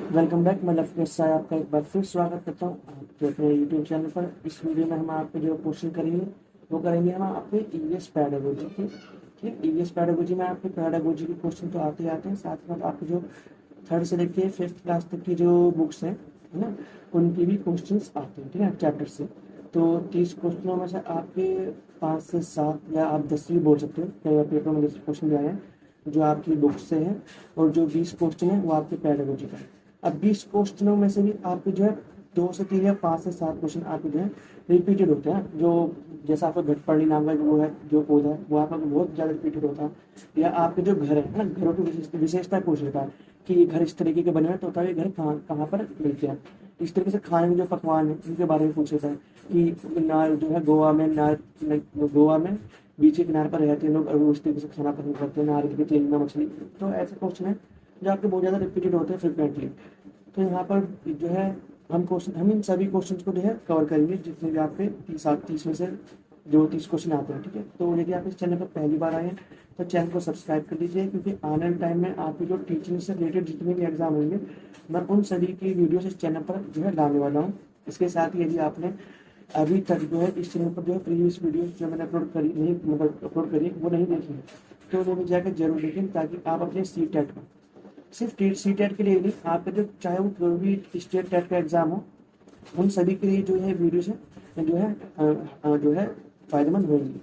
Welcome back. मैं love Sai आपका एक बार फिर स्वागत करता हूँ आपके अपने यूट्यूब चैनल पर। इस वीडियो में हम आपको जो क्वेश्चन करेंगे वो करेंगे हम आपके ईवीएस पैडागोजी के। ठीक, ईवीएस पैडागोजी में आपके पैडागोजी के क्वेश्चन तो आते ही आते हैं, साथ ही साथ आपके जो थर्ड से लेके फिफ्थ क्लास तक की जो बुक्स हैं, है ना, उनकी भी क्वेश्चन आते हैं। ठीक है, चैप्टर से। तो 30 क्वेश्चनों में से आपके 5 से 7 या आप 10 भी बोल सकते हो, कई बार पेपर में 10 क्वेश्चन भी आए हैं जो आपकी बुक से हैं, और जो 20 क्वेश्चन है वो आपके पैडागोजी का है। अब 20 क्वेश्चनों में से भी आपके जो है 2 से 3 या 5 से 7 क्वेश्चन आपके जो है रिपीटेड होते हैं। जो जैसा आपका घटपर्णी नाम का वो है, जो पौधा है, वो आपका बहुत ज़्यादा रिपीटेड होता है। या आपके जो घर है ना, घरों की विशेषता पूछ लेता है कि ये घर इस तरीके के बने हुए, तो होता है ये घर कहाँ कहाँ पर मिलते हैं। इस तरीके से खाने के जो पकवान है उनके बारे में पूछ लेता है कि नार जो है गोवा में, गोवा में बीच के किनारे पर रहते हैं लोग, और उस तरीके से खाना पसंद करते हैं, नारियल के तेल में मछली। तो ऐसे क्वेश्चन है जो आपके बहुत ज़्यादा रिपीटेड होते हैं फ्रिक्वेंटली। तो यहाँ पर जो है हम इन सभी क्वेश्चंस को जो है कवर करेंगे, जितने भी आपके 30 में से जो 30 क्वेश्चन आते हैं। ठीक है, तो यदि आप इस चैनल पर पहली बार आए हैं तो चैनल को सब्सक्राइब कर लीजिए, क्योंकि आने वाले टाइम में आपकी जो टीचिंग से रिलेटेड जितने भी एग्जाम होंगे, मैं उन सभी की वीडियोस इस चैनल पर जो है डालने वाला हूँ। इसके साथ ही यदि आपने अभी तक जो है इस चैनल पर जो है प्रीवियस वीडियोस जो मैंने अपलोड करी नहीं, मतलब अपलोड करी वो नहीं देखी है, तो वो भी जाकर जरूर देखें, ताकि आप अपने CTET को, सिर्फ CTET के लिए नहीं, आपका जो चाहे वो कोई भी स्टेट टेट का एग्जाम हो, उन सभी के लिए जो है वीडियोस है जो है फायदेमंद होंगी।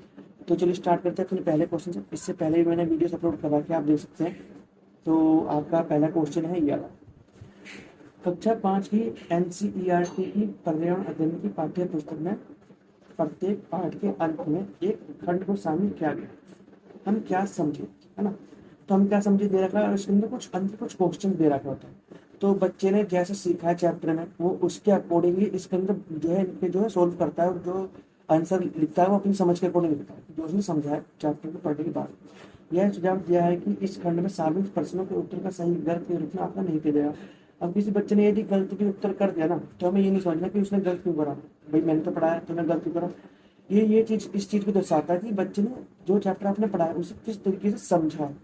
तो चलिए स्टार्ट करते हैं अपने पहले क्वेश्चन से। इससे पहले भी मैंने वीडियोस अपलोड करवा के आप देख सकते हैं। तो आपका पहला क्वेश्चन है ये वाला। कक्षा 5 की NCERT की पर्यावरण अध्ययन की पाठ्य पुस्तक में प्रत्येक पाठ के अंत में एक खंड को शामिल किया गया। हम क्या समझे, है ना। तो हम क्या समझे दे रखा है, और इसके अंदर कुछ क्वेश्चन दे रखा होता है। तो बच्चे ने जैसे सीखा है चैप्टर में, वो उसके अकॉर्डिंगली इसके अंदर जो है इनके जो है सोल्व करता है, और जो आंसर लिखता है वो अपनी समझ के अकॉर्डिंग लिखता है, जो उसने समझा है चैप्टर को पढ़ने के बाद। यह सुझाव दिया है कि इस खंड में शामिल प्रश्नों के उत्तर का सही गलत के रूप में आपका नहीं किया जाएगा। अब किसी बच्चे ने यदि गलत भी उत्तर कर दिया ना, तो हमें ये नहीं समझना कि उसने गलत क्यों करा। भाई मैंने तो पढ़ाया, तो मैं गलत क्यों करा। ये चीज इस चीज को दर्शाता है कि बच्चे ने जो चैप्टर आपने पढ़ा है उसे किस तरीके से समझा है।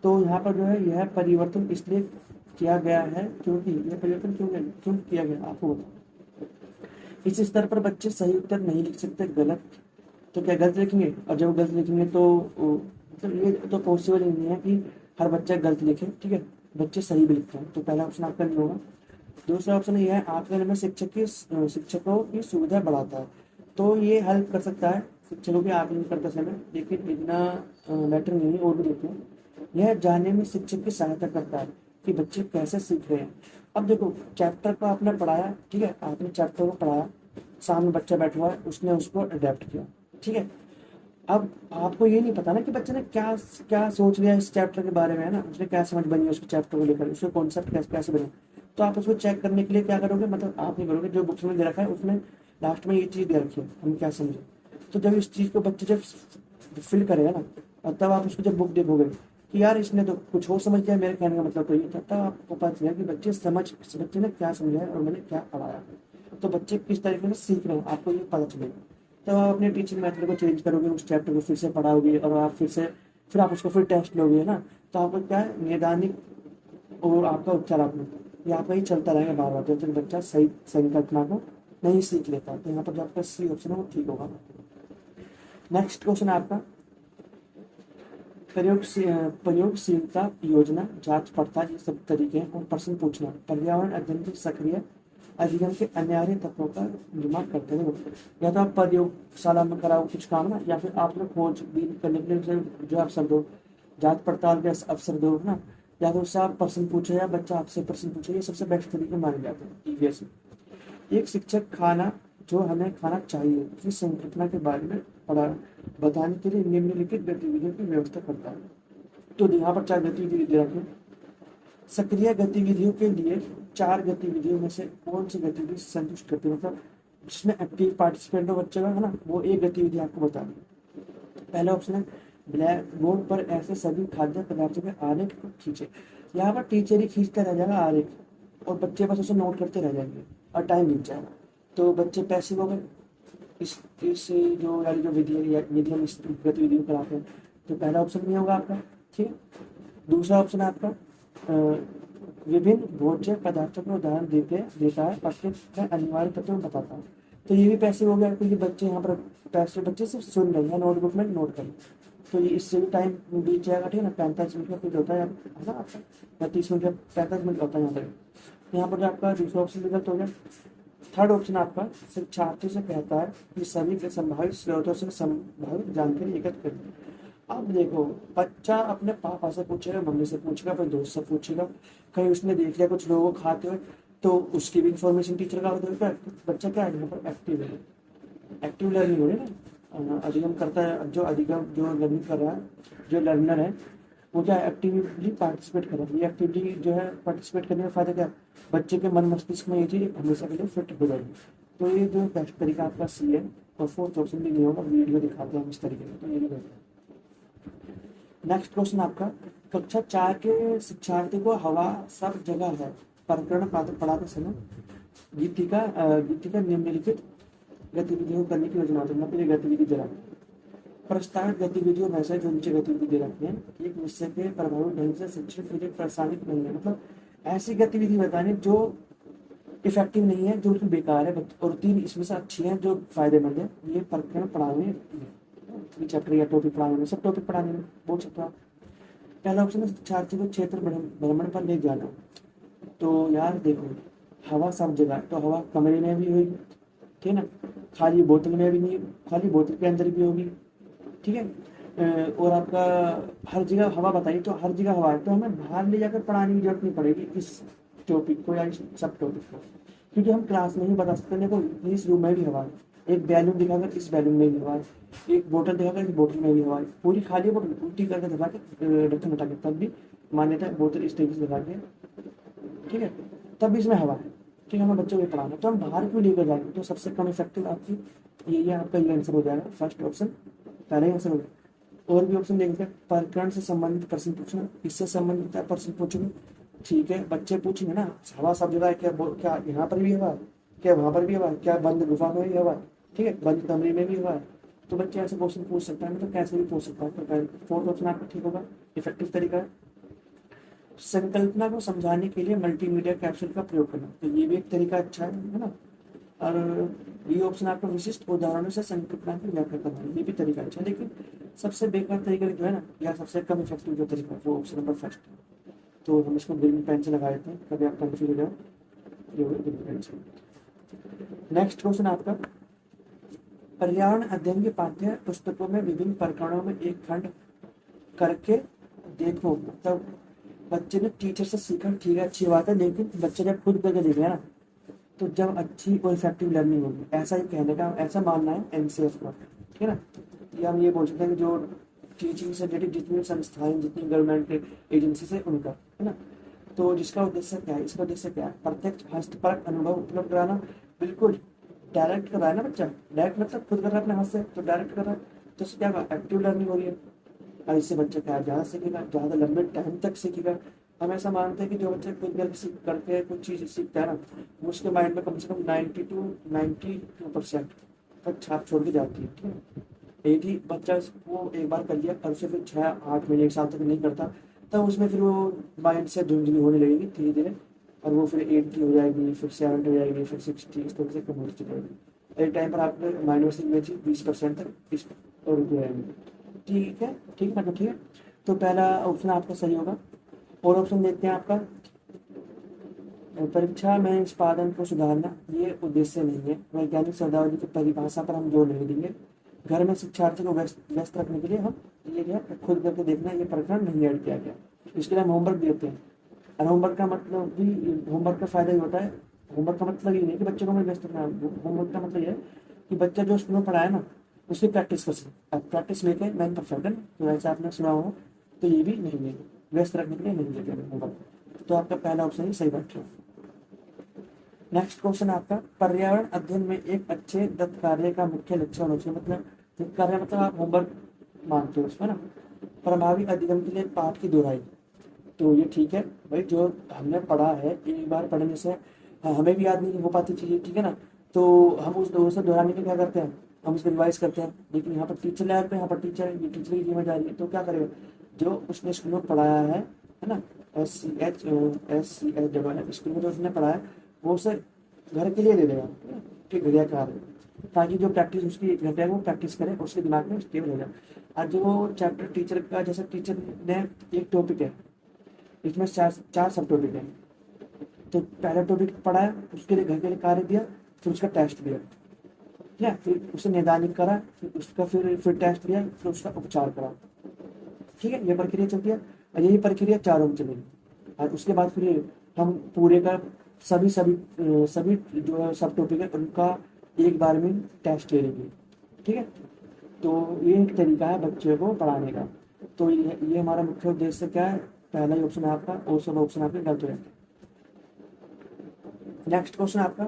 तो यहाँ पर जो है यह परिवर्तन इसलिए किया गया है, क्योंकि यह परिवर्तन क्यों किया गया आपको बताओ। इस स्तर पर बच्चे सही उत्तर नहीं लिख सकते, गलत। तो क्या गलत लिखेंगे, और जब गलत लिखेंगे तो मतलब ये तो पॉसिबल ही नहीं है कि हर बच्चा गलत लिखे। ठीक है, बच्चे सही भी लिखते हैं, तो पहला ऑप्शन आपका नहीं होगा। दूसरा ऑप्शन ये है आकलन में शिक्षकों की सुविधा बढ़ाता है। तो ये हेल्प कर सकता है शिक्षकों के आकलन करते समय, लेकिन इतना मैटर नहीं है। और भी देखते हैं, यह जानने में शिक्षक की सहायता करता है कि बच्चे कैसे सीख रहे हैं। अब देखो, चैप्टर को आपने पढ़ाया, ठीक है, आपने चैप्टर को पढ़ाया, सामने बच्चा बैठा हुआ है, उसने उसको अडेप्ट किया। ठीक है, अब आपको ये नहीं पता ना कि बच्चे ने क्या क्या सोच लिया इस चैप्टर के बारे में, है ना, उसने क्या समझ बनी है उसके चैप्टर को लेकर, उसके कॉन्सेप्ट कैसे कैसे बने। तो आप उसको चेक करने के लिए क्या करोगे, मतलब आप नहीं करोगे, जो बुक्स में दे रखा है उसमें लास्ट में ये चीज़ दे रखी है, हम क्या समझे। तो जब इस चीज़ को बच्चे जब फिल करेगा ना, और तब आप उसको जब बुक देखोगे कि यार इसने तो कुछ और समझ लिया, मेरे कहने का मतलब तो ये था, तब आपको पता चलेगा कि बच्चे ने क्या समझा है और मैंने क्या पढ़ाया। तो बच्चे किस तरीके से सीख रहे हैं आपको ये पता चलेगा। तब आप अपने टीचिंग मेथड को चेंज करोगे, उस चैप्टर को फिर से पढ़ाओगे, और आप फिर आप उसको फिर टेस्ट लोगे, ना। तो आपको क्या है, नैदानिक और आपका उच्चारात्मक, ये आपका ही चलता रहेगा बार बार, जब तक बच्चा सही संकल्पना को नहीं सीख लेता। तो यहाँ पर जो आपका सी ऑप्शन है वो ठीक होगा। नेक्स्ट क्वेश्चन आपका प्रयोगशीलता योजना, जांच पड़ताल, ये सब तरीके हैं। और प्रश्न पूछना, पर्यावरण अध्ययन के सक्रिय अधिगम के अनिवार्य तत्वों का निर्माण करते हैं। या तो आप प्रयोगशाला में कराओ कुछ काम ना, या फिर आप लोग खोजबीन करने के लिए जो अवसर दो, जांच पड़ताल के अवसर दो ना, या तो उससे आप प्रश्न पूछे या बच्चा आपसे प्रश्न पूछे, ये सबसे बेस्ट तरीके माने जाते हैं ईवीएस में। एक शिक्षक खाना जो हमें खाना चाहिए की संकल्पना के बारे में पढ़ा बताने के लिए निम्नलिखित गतिविधियों की व्यवस्था करता है। तो यहाँ पर 4 गतिविधि दे रखी है। सक्रिय गतिविधियों के लिए 4 गतिविधियों में से कौन सी गतिविधि संतुष्ट करती है, मतलब जिसमें एक्टिव पार्टिसिपेंट हो बच्चे का, है ना, वो एक गतिविधि आपको बतानी। पहला ऑप्शन है ब्लैक बोर्ड पर ऐसे सभी खाद्य पदार्थों के आरेख को खींचे। यहाँ पर टीचर ही खींचता रह जाएगा आरेख, और बच्चे बस उसे नोट करते रह जाएंगे और टाइम बीत जाएगा। तो बच्चे पैसिव हो गए इस जो वाली जो विधि है, यदि हम इस गतिविधि को कराते हैं। तो पहला ऑप्शन नहीं होगा आपका। ठीक है, दूसरा ऑप्शन है आपका विभिन्न भोज्य पदार्थों का उदाहरण देता है, वाक्य में अनिवार्य तत्व बताता है। तो ये भी पैसे हो गया, क्योंकि बच्चे यहाँ पर पैसे बच्चे सिर्फ सुन रहे हैं, नोटबुक में नोट करें। तो ये इससे भी टाइम बीत जाएगा, ठीक है ना। 45 मिनट का कुछ होता है ना आपका, या 30 मिनट का 45 मिनट होता है यहाँ पर। यहाँ पर आपका दूसरा ऑप्शन भी गलत हो गया। थर्ड ऑप्शन आपका शिक्षार्थी से कहता है कि सभी के संभावित स्रोतों से संभावित जानकारी एकत्र करें। अब देखो, बच्चा अपने पापा से पूछेगा, मम्मी से पूछेगा, अपने दोस्त से पूछेगा, कहीं उसने देख लिया कुछ लोगों को खाते हुए, तो उसकी भी इंफॉर्मेशन टीचर का होता है। बच्चा क्या है यहाँ पर एक्टिव है, एक्टिव लर्निंग हो रही है ना। अधिगम करता है, जो अधिगम जो लर्निंग कर रहा है, जो लर्नर है वो क्या एक्टिवली पार्टिसिपेट कर रहा है। ये एक्टिवली जो है पार्टिसिपेट करने का फायदा क्या है, बच्चे के मन मस्तिष्क में ये चीज़ हमेशा के लिए फिट हो जाएगी। तो ये जो बेस्ट तरीका आपका सी है, और फोर्थ ऑप्शन भी नहीं होगा, वीडियो दिखाते हैं हम इस तरीके से, तो ये भी बेस्ट है। नेक्स्ट क्वेश्चन आपका, कक्षा 4 के शिक्षार्थी को हवा सब जगह है प्रकरण पढ़ाते समय गीतिका निम्नलिखित गतिविधियों करने की योजना होती है। मतलब ये गतिविधि दे रखी है, प्रस्तावित गतिविधियों में से जो नीचे गतिविधि दे रखी है, एक विषय के प्रभावी ढंग से शिक्षण के लिए प्रसारित नहीं है। मतलब ऐसी गतिविधि बतानी जो इफेक्टिव नहीं है, जो बिल्कुल बेकार है, और 3 इसमें से अच्छी हैं जो फायदेमंद है। ये प्रकरण पढ़ाने, चैप्टर या टॉपिक पढ़ाने में, सब टॉपिक पढ़ाने में बोल सकते हो आप। पहला ऑप्शन है शिक्षार्थी को क्षेत्र भ्रमण पर ले जाना। तो यार देखो, हवा सब जगह है, तो हवा कमरे में भी होगी, ठीक है ना, खाली बोतल में भी नहीं, खाली बोतल के अंदर भी होगी, ठीक है। और आपका हर जगह हवा बताइए, तो हर जगह हवा है, तो हमें बाहर ले जाकर पढ़ाने की जरूरत नहीं पड़ेगी इस टॉपिक को या इस सब टॉपिक को, क्योंकि हम क्लास में ही बता सकते हैं। देखो इस रूम में भी हवा है, एक बैलून दिखाकर इस बैलून में भी हवा है, एक बोतल दिखाकर इस बोतल में भी हवा है, पूरी खाली बोतल उल्टी करके दिखा के ढक्कन हटा के तब भी मान्यता है, बोतल इस तरीके से दिखा के, ठीक है, तब भी इसमें हवा है, ठीक है। हमें बच्चों को पढ़ाना, तो हम बाहर क्यों लेकर जाएंगे, तो सबसे कम इफेक्टिव आपकी ये आपका ये आंसर हो जाएगा, फर्स्ट ऑप्शन पहले ही आंसर हो गया। और भी ऑप्शन देखेंगे, प्रकरण से संबंधित प्रश्न पूछना, इससे संबंधित प्रश्न पूछेंगे, ठीक है, बच्चे पूछेंगे ना, हवा सब जगह है, क्या यहाँ पर भी हवा है, क्या वहाँ पर भी हवा है, क्या बंद गुफा में भी हवा है, ठीक है, बंद कमरे में भी हवा है। तो बच्चे ऐसे क्वेश्चन पूछ सकता है, मतलब कैसे भी पूछ सकता है। तो फोर्थ ऑप्शन आपका ठीक होगा, इफेक्टिव तरीका है। संकल्पना को समझाने के लिए मल्टीमीडिया कैप्सूल का प्रयोग करना, तो ये भी एक तरीका अच्छा है ना। और ये ऑप्शन आपका विशिष्ट उदाहरणों से संकल्पना की व्याख्या करना, ये भी तरीका अच्छा है। लेकिन सबसे बेकार तरीका जो है ना, या सबसे कम इफेक्टिव जो तरीका है, वो ऑप्शन नंबर फर्स्ट है। तो हम इसको ग्रीन पेन से लगा देते हैं, कभी आप कंफ्यूज हो जाओ, ये हो ग्रीन पेन से। नेक्स्ट क्वेश्चन आपका, पर्यावरण अध्ययन के पाठ्य पुस्तकों में विभिन्न प्रकरणों में एक खंड करके देखो। तब बच्चे ने टीचर से सीखा, ठीक है, अच्छी बात है, लेकिन बच्चे जब खुद करके देखेगा ना, तो जब अच्छी और इफेक्टिव लर्निंग होगी, ऐसा ही कहने का, ऐसा मानना है एनसीएफ का, ठीक है ना। या हम ये बोल सकते हैं कि जो टीचिंग से रिलेटेड जितनी संस्थाएं, जितनी गवर्नमेंट एजेंसी है उनका, है ना। तो जिसका उद्देश्य क्या है, इसका उद्देश्य क्या है, प्रत्यक्ष हस्तपरक अनुभव उपलब्ध कराना। बिल्कुल डायरेक्ट कर रहा है ना बच्चा, डायरेक्ट मतलब खुद कर रहा है अपने हाथ से, तो डायरेक्ट कर रहा है, तो इससे क्या एक्टिव लर्निंग हो रही है, और इससे बच्चा क्या ज़्यादा सीखेगा, ज़्यादा लंबे टाइम तक सीखेगा। हम ऐसा मानते हैं कि जो बच्चा खुद करके कुछ चीज़ सीखता है ना, उसके माइंड में कम से कम 92% तक छाप छोड़ के जाती है, ठीक है। एक ही बच्चा वो एक बार कर लिया, और उसे फिर 6-8 महीने 1 साल तक नहीं करता, तब उसमें फिर वो माइंड से धुंधली होने लगेगी धीरे धीरे, और वो फिर 80 हो जाएगी, फिर 70 हो जाएगी, फिर 60, इस तरह से कम होती जाएगी। एक टाइम पर आपने माइंड में से 20% तक इस और रुक जाएंगे, ठीक है, ठीक है ना, ठीक है। तो पहला ऑप्शन आपका सही होगा। और ऑप्शन देखते हैं आपका, परीक्षा में निष्पादन को सुधारना, ये उद्देश्य नहीं है। वैज्ञानिक शब्दावली की परिभाषा पर हम जोर नहीं देंगे। घर में शिक्षार्थी को व्यस्त रखने के लिए हम ये जो है खुद करके देखना, ये प्रकरण नहीं ऐड किया गया। इसके लिए हम होमवर्क देते हैं, और होमवर्क का मतलब भी, होमवर्क का फायदा ही होता है, होमवर्क का मतलब ये नहीं कि बच्चों को हमें व्यस्त रखना है, होमवर्क का मतलब ये है कि बच्चा जो स्कूल में पढ़ाया ना, उसकी प्रैक्टिस कर सके। अब प्रैक्टिस लेके मैन परफेक्ट है, तो ऐसा आपने सुना हो, तो ये भी नहीं है, व्यस्त रखने के लिए नहीं देते होमवर्क। तो आपका पहला ऑप्शन ही सही बैठ रहा है। नेक्स्ट क्वेश्चन आपका, पर्यावरण अध्ययन में एक अच्छे दत्त कार्य का मुख्य लक्ष्य होना चाहिए। मतलब दत्त कार्य मतलब आप होमवर्क मानते हो उसमें ना। प्रभावी अधिगम के लिए पाठ की दोहराई, तो ये ठीक है भाई, जो हमने पढ़ा है एक बार पढ़ने से हमें भी याद नहीं हो पाती चीज़ें, ठीक है ना। तो हम उस दो से दोहराने के क्या करते हैं, हम उसको रिवाइज करते हैं। लेकिन यहाँ पर टीचर लेवल पे, यहाँ पर टीचर, ये टीचर की जिम्मेदारी है, तो क्या करेगा, जो उसने स्कूल में पढ़ाया है ना, SCH स्कूल में जो उसने पढ़ा है वो उसे घर के लिए ले लेगा, ठीक घड़िया कार्य, ताकि जो प्रैक्टिस उसकी घंटे है वो प्रैक्टिस करे, उसके दिमाग में स्टेबल हो जाए। आज जो वो चैप्टर टीचर का, जैसे टीचर ने एक टॉपिक है, इसमें चार चार सब टॉपिक है, तो पहला टॉपिक पढ़ा है, उसके लिए घर के लिए कार्य दिया, फिर उसका टेस्ट दिया, ठीक है, फिर उसे निदानित करा, फिर उसका फिर टेस्ट दिया, फिर उसका उपचार करा, ठीक है, ये प्रक्रिया चलती है। और यही प्रक्रिया चारों में चलेगी। और उसके बाद फिर हम पूरे का सभी जो सब टॉपिक है उनका एक बार में टेस्ट ले लेंगे, ठीक है। तो ये एक तरीका है बच्चे को पढ़ाने का। तो ये हमारा मुख्य उद्देश्य क्या है, पहला ही ऑप्शन है आपका, और सब ऑप्शन आपके गलत हो जाते हैं। नेक्स्ट क्वेश्चन आपका,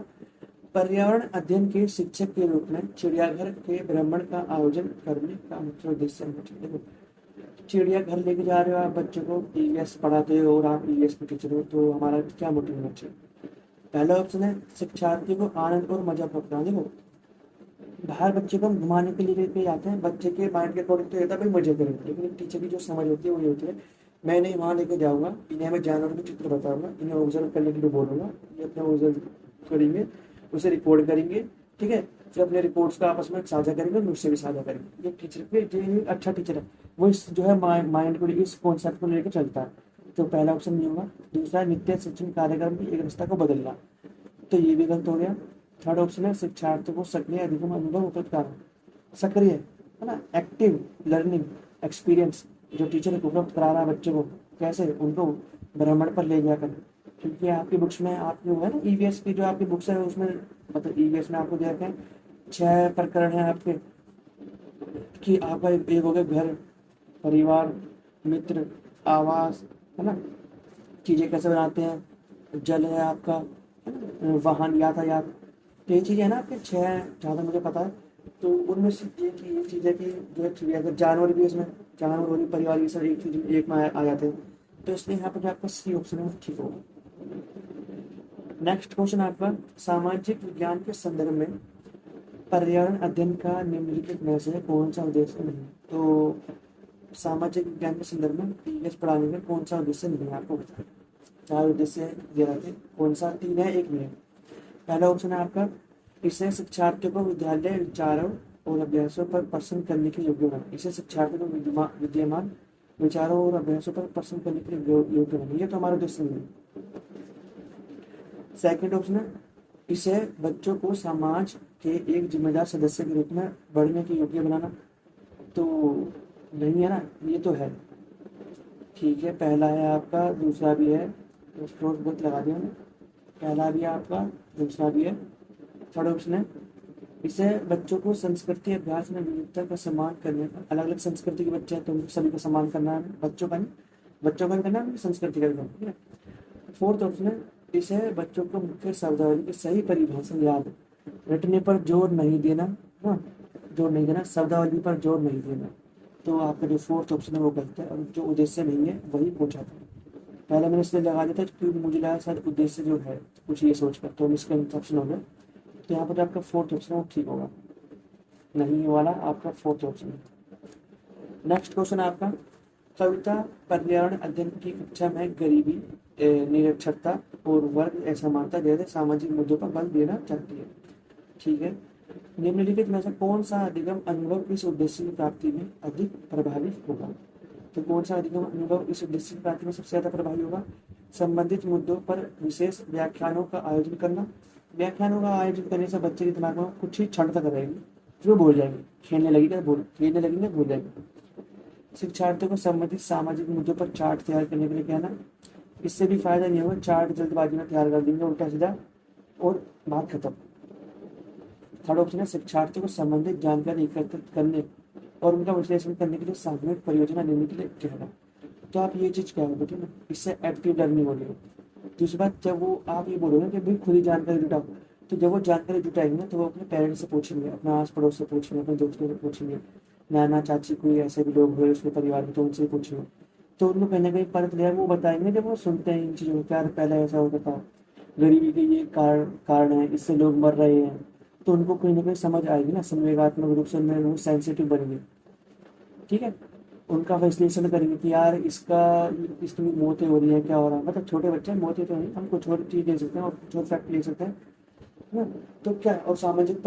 पर्यावरण अध्ययन के शिक्षक के रूप में चिड़ियाघर के भ्रमण का आयोजन करने का मुख्य उद्देश्य है। देखो, चिड़ियाघर लेके जा रहे हो आप बच्चों को, ईवीएस पढ़ाते हो और आप ईवीएस के टीचर हो, तो हमारा क्या मोटिव होना चाहिए। पहला ऑप्शन है शिक्षार्थी को आनंद और मजा प्राप्त कराना। देखो, बाहर बच्चे को हम घुमाने के लिए लेके जाते हैं, बच्चे के माइंड के अकॉर्डिंग तो रहता है भाई मजे करेंगे, लेकिन टीचर की जो समझ होती है वो ये होती है, मैं नहीं वहाँ लेके जाऊंगा, इन्हें मैं जानवर के चित्र बताऊंगा, इन्हें ऑब्जर्व करने के लिए बोलूंगा, ये अपने ऑब्जर्व करेंगे, उसे रिकॉर्ड करेंगे, ठीक है, फिर अपने रिपोर्ट्स का आपस में साझा करेंगे, मुझसे भी साझा करेंगे। ये टीचर पे जो अच्छा टीचर है वो इस जो है माइंड को, इस कॉन्सेप्ट को लेकर चलता है। तो पहला ऑप्शन नहीं होगा। दूसरा, नित्य शिक्षण कार्यक्रम की एक व्यवस्था को बदलना, तो ये भी गलत हो गया। थर्ड ऑप्शन है शिक्षार्थियों को सक्रिय अधिगम अनुभव उपलब्ध कराना। सक्रिय है ना, एक्टिव लर्निंग एक्सपीरियंस जो टीचर उपलब्ध करा रहा है बच्चों को, कैसे उनको भ्रमण पर ले जाकर, क्योंकि आपकी बुक्स में आपकी वो है ना ईवीएस की जो आपकी बुक्स है उसमें, मतलब ईवीएस में आपको दिया है 6 प्रकरण है आपके, कि आपका एक हो गया घर, परिवार, मित्र, आवास, है ना, चीजें कैसे बनाते हैं, जल है आपका, है ना, वाहन, यातायात, तो ये चीजें है ना आपके 6, जहाँ तक मुझे पता है। तो उनमें से एक ये चीज है कि जो है चिड़ियाघर, जानवर भी इसमें, जानवर और परिवार ये सब एक चीज एक में आ जाते हैं, तो इसलिए यहाँ पर जो आपका सी ऑप्शन है वो ठीक होगा। नेक्स्ट क्वेश्चन आपका, सामाजिक विज्ञान के संदर्भ में पर्यावरण अध्ययन का निम्नलिखित में से कौन सा उद्देश्य नहीं है। तो सामाजिक विज्ञान के संदर्भ में ईवीएस पढ़ाने में कौन सा उद्देश्य नहीं है, आपको बताएं। 4 उद्देश्य दे रहे थे, कौन सा 3 है 1 नहीं है। पहला ऑप्शन है आपका, इसे शिक्षार्थियों को विद्यालय विचारों और अभ्यासों पर प्रश्न करने के योग्य बनाना। इसे शिक्षार्थियों को विद्यमान विचारों और अभ्यासों पर प्रश्न करने के लिए योग्य बनाना, ये तो हमारा उद्देश्य नहीं है। सेकंड ऑप्शन है, इसे बच्चों को समाज के एक जिम्मेदार सदस्य के रूप में बढ़ने के योग्य बनाना, तो नहीं है ना, ये तो है, ठीक है, पहला है आपका, दूसरा भी है, तो गलत लगा दिया मैंने, पहला भी है आपका, दूसरा भी है। थर्ड ऑप्शन है, इसे बच्चों को संस्कृति अभ्यास में विविधता का सम्मान करने का, अलग अलग संस्कृति के बच्चे हैं तो सभी का सम्मान करना है, बच्चों का नहीं, बच्चों का भी करना है, संस्कृति का भी करना है, ठीक है। फोर्थ ऑप्शन है, इसे बच्चों को मुख्य शब्दावली की सही परिभाषा याद, रटने पर जोर नहीं देना, हाँ, जोर नहीं देना, शब्दावली पर जोर नहीं देना, तो आपका जो फोर्थ ऑप्शन है वो गलत है, और जो उद्देश्य नहीं है वही पूछा था। पहले मैंने इसलिए लगा दिया था क्योंकि मुझे लगा शायद उद्देश्य जो है कुछ ये सोच कर, तो हम इसका ऑप्शन हो गया, तो यहाँ पर आपका फोर्थ ऑप्शन वो ठीक होगा, नहीं वाला आपका फोर्थ ऑप्शन है। नेक्स्ट क्वेश्चन आपका, कविता पर्यावरण अध्ययन की कक्षा में गरीबी, निरक्षरता और वर्ग असमानता जैसे सामाजिक मुद्दों पर बल देना चाहती है, ठीक है। निम्नलिखित में से कौन सा अधिगम अनुभव इस उद्देश्य की प्राप्ति में अधिक प्रभावी होगा। तो कौन सा अधिगम अनुभव इस उद्देश्य की प्राप्ति में सबसे ज्यादा प्रभावी होगा। संबंधित मुद्दों पर विशेष व्याख्यानों का आयोजन करना। व्याख्यानों का आयोजन करने से बच्चे के दिमाग में कुछ ही क्षण तक रहेगी, फिर भूल जाएंगे, खेलने लगेंगे भूल जाएंगे। शिक्षार्थियों को संबंधित सामाजिक मुद्दों पर चार्ट तैयार करने के लिए कहना, इससे भी फायदा नहीं होगा, चार्ट जल्दबाजी में तैयार कर देंगे उल्टा सीधा और बात खत्म। थर्ड ऑप्शन है, शिक्षार्थियों को संबंधित जानकारी एकत्रित करने और उनका विश्लेषण करने के लिए सामूहिक परियोजना लेने के लिए कहना। तो आप ये चीज क्या होगा, ठीक है, इससे एक्टिव लर्निंग हो रही है। दूसरी बात, जब वो आप ये बोलोगे कि भाई खुद ही जानकारी जुटाओ, तो जब वो जानकारी जुटाएंगे तो वो अपने पेरेंट्स से पूछेंगे, अपने आस पड़ोस से पूछेंगे, अपने दोस्तों से पूछेंगे, नाना चाची कोई ऐसे भी लोग हुए उसके परिवार में तो उनसे पूछेंगे, तो उनको कहीं ना कहीं पता चलेगा, वो बताएंगे जब वो सुनते हैं इन चीज़ों को, क्या पहले ऐसा होता था, गरीबी के ये कारण है, इससे लोग मर रहे हैं, तो उनको कहीं ना कहीं समझ आएगी ना, संवेगात्मक रूप से उनमें वो सेंसिटिव बनेंगे, ठीक है। उनका विश्लेषण करेंगे कि यार इसकी मौतें हो रही है, क्या हो रहा है, मतलब छोटे बच्चे मौतें तो नहीं, हम कुछ और चीज़ ले सकते हैं और कुछ और फैक्ट ले सकते हैं, है ना। तो क्या, और सामूहिक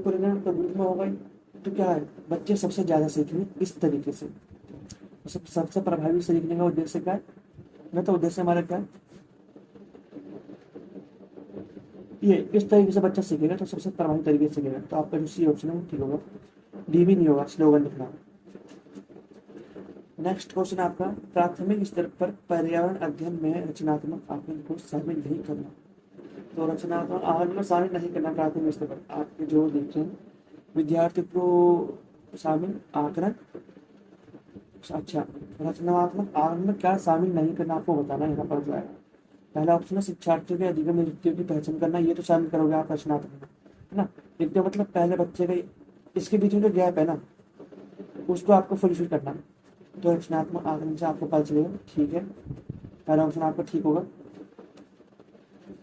परिणाम तो बीच में होगा ही। तो क्या है, बच्चे सबसे ज़्यादा सीखेंगे इस तरीके से। सबसे प्रभावी सीखने का उद्देश्य क्या है, ना तो उद्देश्य हमारा क्या है, ये इस तरीके से बच्चा सीखेगा तो सबसे प्रभावी तरीके से सीखेगा। तो आपका जो सी ऑप्शन है वो ठीक होगा, डी भी नहीं होगा, स्लोगन लिखना। नेक्स्ट क्वेश्चन आपका, प्राथमिक स्तर पर पर्यावरण अध्ययन में रचनात्मक आकलन को शामिल नहीं करना। तो रचनात्मक आकलन में शामिल नहीं करना प्राथमिक स्तर पर, आपके जो देखे हैं विद्यार्थी को शामिल आकलन, अच्छा, रचनात्मक आकलन में क्या शामिल नहीं करना आपको बताना यहाँ पर जो है। पहला ऑप्शन है शिक्षार्थियों के अधिगम नियुक्तियों की पहचान करना, ये तो शामिल करोगे आप रचनात्मक, है ना। एक तो मतलब पहले बच्चे का इसके बीच में जो गैप है ना, उसको आपको फुलफिल करना, तो रचनात्मक आकलन से आपको पता चलेगा, ठीक है। पहला ऑप्शन आपका ठीक होगा।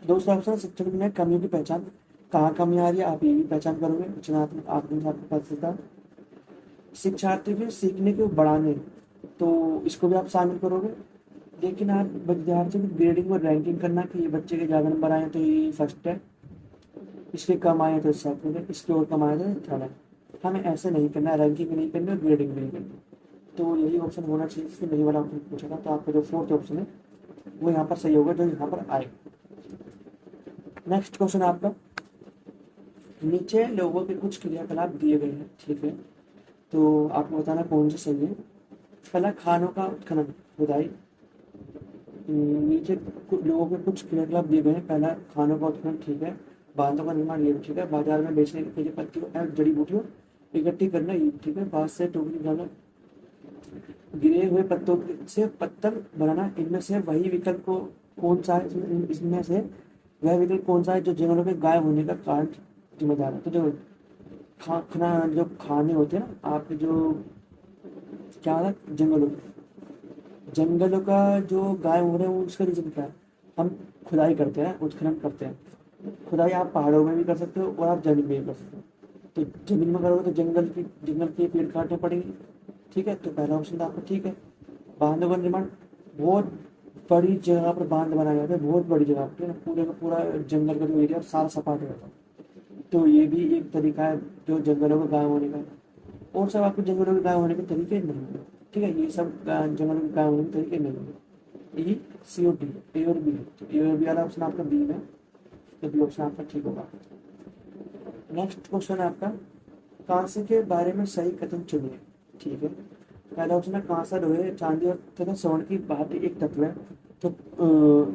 दूसरा ऑप्शन शिक्षक में कमियों की पहचान, कहाँ कमी आ रही है आप ये भी पहचान करोगे, रचनात्मक आकलन से आपको पता चलता है। शिक्षार्थी के सीखने को बढ़ाने, तो इसको भी आप शामिल करोगे, लेकिन आप विद्यार्थियों की ग्रेडिंग और रैंकिंग करना कि ये बच्चे के ज़्यादा नंबर आए तो ये फर्स्ट है, इसके कम आए तो सेकंड है, इसके और कम आए तो थर्ड है। हमें ऐसे नहीं करना, रैंकिंग भी नहीं करनी और ग्रेडिंग भी नहीं करनी। तो यही ऑप्शन होना चाहिए, इसमें नहीं वाला ऑप्शन पूछा था, तो आपका जो फोर्थ ऑप्शन है वो यहाँ पर सही होगा, जो यहाँ पर आए। नेक्स्ट क्वेश्चन आपका, नीचे लोगों के कुछ क्रियाकलाप दिए गए हैं, ठीक है, तो आपको बताना कौन सा सही है। पहला, खानों का उत्खनन, खुदाई। नीचे लोगों के कुछ क्रियाकलाप दिए गए हैं, पहला खानों का उत्खनन, ठीक है। बांधों का निर्माण, ये भी ठीक है। बाजार में बेचने के लिए पत्तियों एवं जड़ी बूटियों इकट्ठी करना, ये भी ठीक है। बांस से टोकरी बनाना, गिरे हुए पत्तों से पत्तल बनाना, इनमें से वही विकल्प को कौन सा है, इसमें से वह विकल्प कौन सा है जो जंगलों के गायब होने का कारण जिम्मेदार है। तो जो जो खाने होते हैं ना आपके, जो क्या है, जंगलों का जो गायब हो रहे हैं वो उसका रीजन क्या है, हम खुदाई करते हैं, उत्खनन करते हैं। खुदाई आप पहाड़ों में भी कर सकते हो और आप जमीन में भी कर सकते हो। तो जमीन में करोगे तो जंगल के पेड़ काटने पड़ेंगे, ठीक है। तो पहला ऑप्शन तो आपका ठीक है। बांधों का निर्माण, बहुत बड़ी जगह पर बांध बनाया जाता है, बहुत बड़ी जगह पर, पूरे का पूरा जंगल का जो एरिया सारा सपाट रहता है, तो ये भी एक तरीका है जो जंगलों का गायब होने का। और सब आपके जंगलों के गायब होने के तरीके नहीं है, ठीक है, ये सब जंगलों के गायब होने के तरीके नहीं है। ई सी और डी, ए और बी, तो ए और बी वाला ऑप्शन आपका बी में, तो बी ऑप्शन आपका ठीक होगा। नेक्स्ट क्वेश्चन है आपका, कांसे के बारे में सही कथन चुनिए, ठीक है। पहला ऑप्शन है कांसा लोहे चांदी और तथा स्वर्ण की भांति एक तत्व है। तो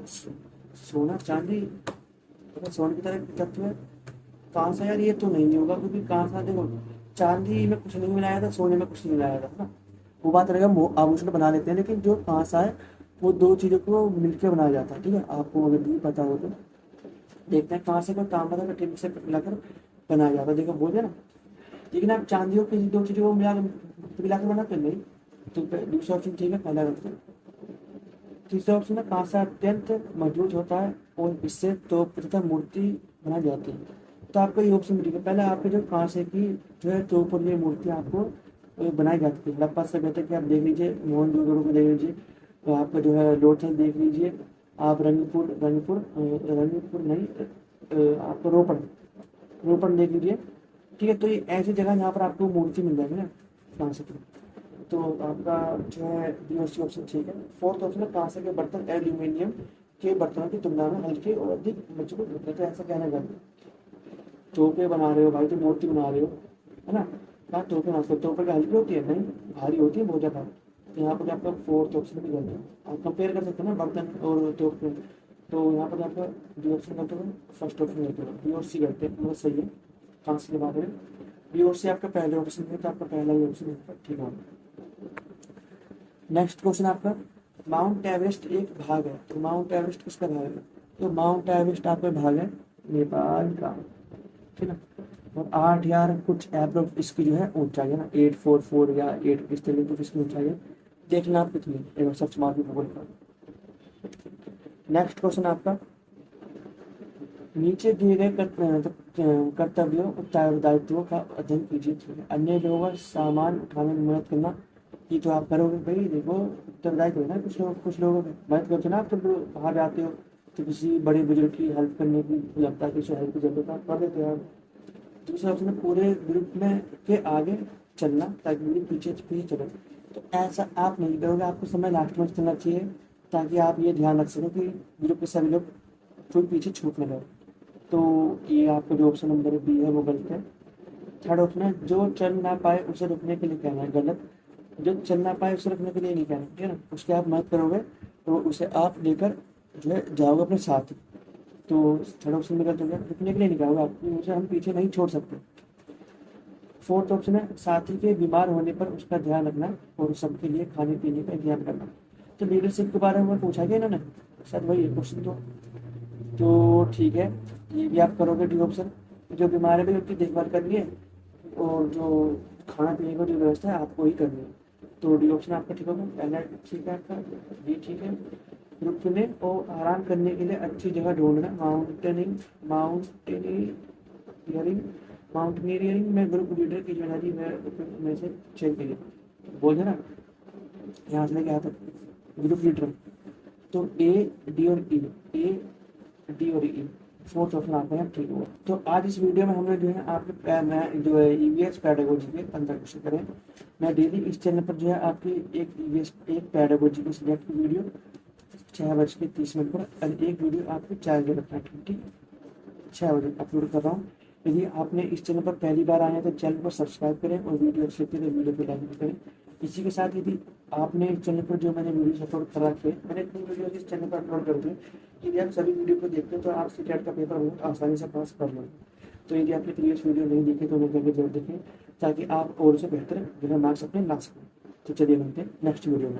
सोना चांदी तथा स्वर्ण की तरह एक तत्व है। कांसा यार ये तो नहीं होगा, क्योंकि कांसा देखो चांदी में कुछ नहीं मिलाया था, सोने में कुछ नहीं मिलाया था ना, वो बात रहेगा, आभूषण बना लेते हैं, लेकिन जो कांसा है वो दो चीज़ों को मिलकर बनाया जाता है, ठीक है। आपको अगर नहीं पता हो तो देखते हैं, कांसे को तांबा का टिन से मिलाकर बनाया जाता है, देखो बोलते हैं ना। लेकिन आप चांदियों की दो चीज़ों को मिलाकर बनाते नहीं, तो दूसरा ऑप्शन ठीक है, पहला रखते हैं। तीसरा ऑप्शन है कांसा अत्यंत मजबूत होता है और इससे तोप तथा मूर्ति बनाई जाती है, तो आपका ये ऑप्शन ठीक है। पहले आपके जो कांसे की जो है तोप और ये मूर्ति आपको बनाई जाती है, हड़प्पा सभ्यता की आप देख लीजिए, मोहनजोदड़ो को देख लीजिए, तो आपका जो है लोथल देख लीजिए, आप रंगपुर नहीं, आपको रोपड़ देख लीजिए, ठीक है। तो ये ऐसी जगह जहाँ पर आपको मूर्ति मिल जाएगी ना कांसे की, तो आपका जो है बी और सी ऑप्शन ठीक है। फोर्थ ऑप्शन है कांसे के बर्तन एल्यूमिनियम के बर्तनों की तुलना में हल्के और अधिक मजबूत होते हैं, तो ऐसा कहना चाहिए। तोपे बना रहे हो भाई, तो मूर्ति बना रहे हो, है ना, कहाँ तोपे बना सकते, तोपे का हल्की होती है, नहीं भारी होती है बहुत ज़्यादा। तो यहाँ पर आपका फोर्थ ऑप्शन भी गलत है, आप कंपेयर कर सकते हैं ना बर्तन और तोप में, तो यहाँ पर आपका बी ऑप्शन गलत होगा, फर्स्ट ऑप्शन गलत होगा, बी और सी गलत है, मतलब सही है कांसे के बारे में। बी और सी आपका पहले ऑप्शन है, तो आपका पहला ही ऑप्शन ठीक होगा। नेक्स्ट क्वेश्चन आपका, माउंट एवरेस्ट एक भाग है, तो माउंट एवरेस्ट किसका भाग है, तो माउंट एवरेस्ट आपका भाग है नेपाल का, ठीक है। और 8,000 कुछ एप्रोक्स इसकी जो है ऊंचाई है ना, 844 या 8 इस तरीके की इसकी ऊंचाई है, देखना आप कितनी, एक बार सर्च मार के गूगल पर। नेक्स्ट क्वेश्चन आपका, नीचे दिए गए कर्तव्यों उत्तरदायित्वों का अध्ययन कीजिए, ठीक है। अन्य लोगों का सामान उठाने में मदद करना, कि जो आप करोगे भाई देखो उत्तरदायित्व है ना कुछ लोगों में मदद करते हो ना आप, तो बाहर जाते हो तो किसी बड़े बुजुर्ग की हेल्प करने की लगता है कि उसे हेल्प की जरूरत है, आप कर देते हो आप। दूसरा ऑप्शन है पूरे ग्रुप में के आगे चलना ताकि ग्रुप पीछे पीछे चले। तो ऐसा आप नहीं करोगे, आपको समय लास्ट में चलना चाहिए ताकि आप ये ध्यान रख सकें कि ग्रुप के सभी लोग कोई पीछे छूट ना जाए। तो ये आपको जो ऑप्शन नंबर बी है वो गलत है। थर्ड ऑप्शन है जो चल ना पाए उसे रुकने के लिए कहना है, गलत। जो चल ना पाए उसे रुकने के लिए नहीं कहना, ठीक है ना, उसके आप मदद करोगे तो उसे आप लेकर जो है जाओगे अपने साथ। तो थर्ड ऑप्शन में गलत हो गया, रुकने के लिए नहीं कहोगे आप, उसे हम पीछे नहीं छोड़ सकते। फोर्थ ऑप्शन है साथी के बीमार होने पर उसका ध्यान रखना और सबके लिए खाने पीने का इंतजाम करना। तो लीडरशिप के बारे में पूछा गया इन्होंने, शायद वही है क्वेश्चन। तो ठीक है, ये भी आप करोगे डी ऑप्शन। जो बीमार है भाई उनकी देखभाल करनी है और जो खाना पीने का जो व्यवस्था है आपको ही करनी है। तो डी ऑप्शन आपका ठीक होगा, पहला ठीक है आपका, बी ठीक है। रुकने और आराम करने के लिए अच्छी जगह ढूंढना, माउंटेनियरिंग माउंटेनियरिंग में ग्रुप लीडर की जिम्मेदारी में से चेक करिए, बोल है ना यहाँ से लेके आता ग्रुप लीडर। तो ए डी और ई, ए डी और ई, फोर्थ ऑप्शन आपका यहाँ ठीक होगा। तो आज इस वीडियो में हमने जो है आपके मैं जो है ईवीएस पेडागोजी के 15 क्वेश्चन करें। मैं डेली इस चैनल पर जो है आपकी एक ईवीएस एक पेडागोजी के सब्जेक्ट की वीडियो 6:30 पर और एक वीडियो आपको 4:30 6 बजे अपलोड कर रहा हूँ। यदि आपने इस चैनल पर पहली बार आए हैं तो चैनल को सब्सक्राइब करें और वीडियो अच्छी लगती है तो वीडियो को लाइक करें। इसी के साथ यदि आपने इस चैनल पर जो मैंने वीडियो अपलोड कर रखे हैं, मैंने इतनी वीडियो इस चैनल पर अपलोड कर दी, यदि आप सभी वीडियो को देखते हैं तो आप सीटेट का पेपर बहुत आसानी से पास कर लेंगे। तो यदि आपने प्रीवियस वीडियो नहीं देखे तो उन्हें करके जरूर देखें ताकि आप और से बेहतर बिना मार्क्स अपने ला सकें। तो चलिए मिलते हैं नेक्स्ट वीडियो में।